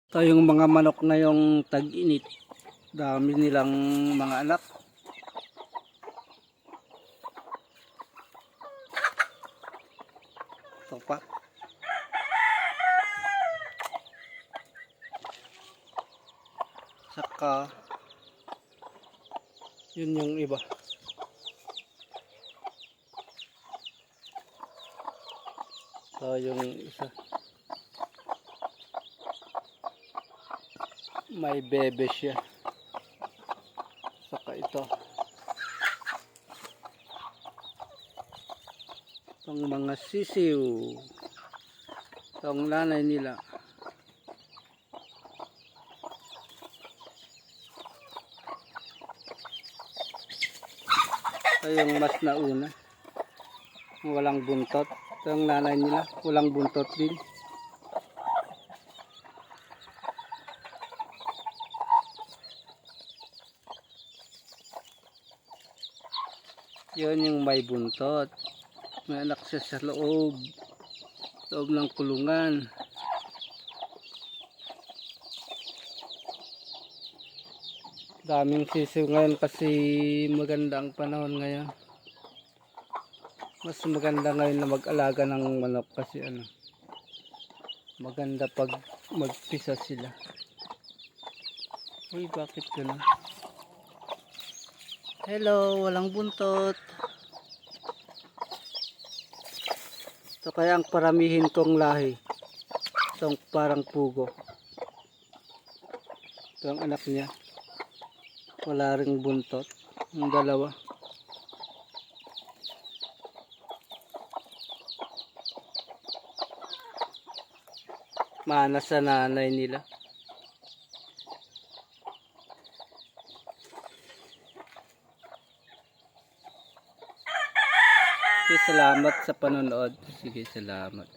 Ito yung mga manok ngayong tag-init. Dami nilang mga anak. Ito pa. Saka yun yung iba. Ito yung isa. May bebe siya. Saka ito. Itong mga sisiw. Itong nanay nila. Ito yung mas nauna. Walang buntot. Ito yung nanay nila. Walang buntot din. Yun yung may buntot. May anak siya sa loob ng kulungan. Daming sisiw ngayon kasi maganda ang panahon ngayon. Mas maganda ngayon na mag-alaga ng manok kasi maganda pag magpisa sila. Uy, bakit gano'n? Hello, walang buntot. Ito kaya ang paramihin kong lahi. Itong parang pugo. Ito ang anak niya. Wala ring buntot. Ang dalawa. Manas sa nanay nila. Salamat sa panonood. Sige, salamat.